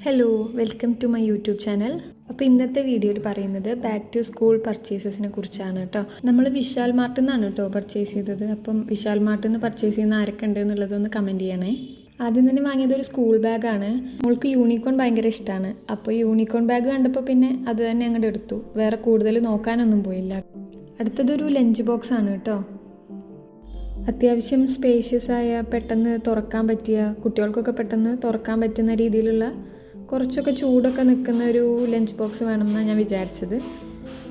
Hello welcome to my YouTube channel. അപ്പോൾ ഇന്നത്തെ വീഡിയോയിൽ പറയുന്നത് ബാക്ക് ടു സ്കൂൾ പർച്ചേസസിനെ കുറിച്ചാണ് കേട്ടോ. നമ്മൾ വിശാൽ മാർട്ടിൽ നിന്നാണ് കേട്ടോ പർച്ചേസ് ചെയ്തത്. അപ്പം വിശാൽ മാർട്ടിൽ നിന്ന് പർച്ചേസ് ചെയ്യുന്ന ആരൊക്കെ ഉണ്ട് എന്നുള്ളതൊന്ന് കമൻറ്റ് ചെയ്യണേ. ആദ്യം തന്നെ വാങ്ങിയത് ഒരു സ്കൂൾ ബാഗാണ്. മോൾക്ക് യൂണിക്കോൺ ഭയങ്കര ഇഷ്ടമാണ്. അപ്പോൾ യൂണിക്കോൺ ബാഗ് കണ്ടപ്പോൾ പിന്നെ അത് തന്നെ അങ്ങോട്ട് എടുത്തു. വേറെ കൂടുതൽ നോക്കാനൊന്നും പോയില്ല. അടുത്തതൊരു ലഞ്ച് ബോക്സ് ആണ് കേട്ടോ. അത്യാവശ്യം സ്പേഷ്യസ് ആയ, പെട്ടെന്ന് തുറക്കാൻ പറ്റിയ, കുട്ടികൾക്കൊക്കെ പെട്ടെന്ന് തുറക്കാൻ പറ്റുന്ന രീതിയിലുള്ള കുറച്ചൊക്കെ ചൂടൊക്കെ നിൽക്കുന്ന ഒരു ലഞ്ച് ബോക്സ് വേണമെന്നാണ് ഞാൻ വിചാരിച്ചത്.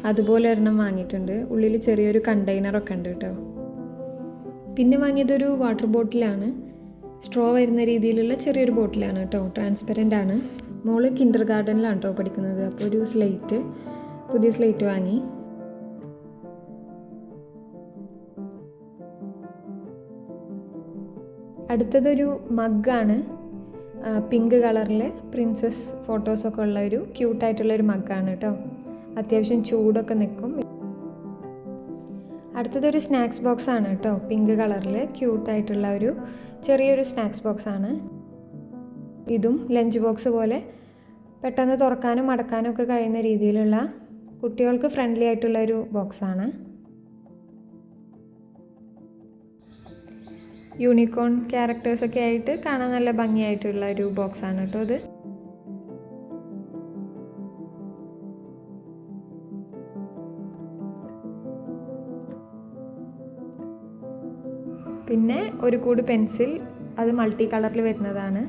അതുപോലെ ഒരെണ്ണം വാങ്ങിയിട്ടുണ്ട്. ഉള്ളിൽ ചെറിയൊരു കണ്ടെയ്നറൊക്കെ ഉണ്ട് കേട്ടോ. പിന്നെ വാങ്ങിയതൊരു വാട്ടർ ബോട്ടിലാണ്. സ്ട്രോ വരുന്ന രീതിയിലുള്ള ചെറിയൊരു ബോട്ടിലാണ് കേട്ടോ. ട്രാൻസ്പെറൻ്റ് ആണ്. മോള് കിൻഡർ ഗാർഡനിലാണ് കേട്ടോ പഠിക്കുന്നത്. അപ്പോൾ ഒരു പുതിയ സ്ലേറ്റ് വാങ്ങി. അടുത്തതൊരു മഗ്ഗാണ്. പിങ്ക് കളറിൽ പ്രിൻസസ് ഫോട്ടോസൊക്കെ ഉള്ള ഒരു ക്യൂട്ടായിട്ടുള്ളൊരു മഗ്ഗാണ് കേട്ടോ. അത്യാവശ്യം ചൂടൊക്കെ നിൽക്കും. അടുത്തതൊരു സ്നാക്സ് ബോക്സ് ആണ് കേട്ടോ. പിങ്ക് കളറിൽ ക്യൂട്ടായിട്ടുള്ള ഒരു ചെറിയൊരു സ്നാക്സ് ബോക്സ് ആണ്. ഇതും ലഞ്ച് ബോക്സ് പോലെ പെട്ടെന്ന് തുറക്കാനും മടക്കാനും ഒക്കെ കഴിയുന്ന രീതിയിലുള്ള കുട്ടികൾക്ക് ഫ്രണ്ട്ലി ആയിട്ടുള്ള ഒരു ബോക്സാണ്. യൂണിക്കോൺ ക്യാരക്ടേഴ്സൊക്കെ ആയിട്ട് കാണാൻ നല്ല ഭംഗിയായിട്ടുള്ള ഒരു ബോക്സാണ് കേട്ടോ ഇത്. പിന്നെ ഒരു കൂട് പെൻസിൽ, അത് മൾട്ടി കളറിൽ വരുന്നതാണ്.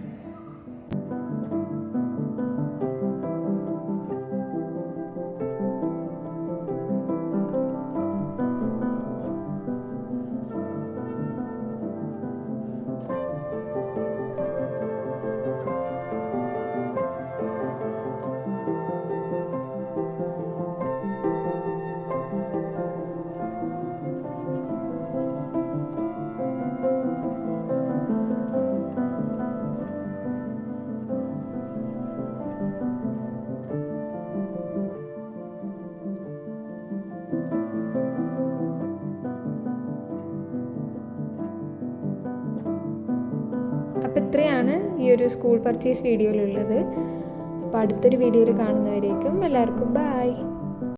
അപ്പോൾ ഇത്രയാണ് ഈ ഒരു സ്കൂൾ പർച്ചേസ് വീഡിയോയിലുള്ളത്. അപ്പോൾ അടുത്തൊരു വീഡിയോയിൽ കാണുന്നവരേക്കും എല്ലാവർക്കും ബൈ.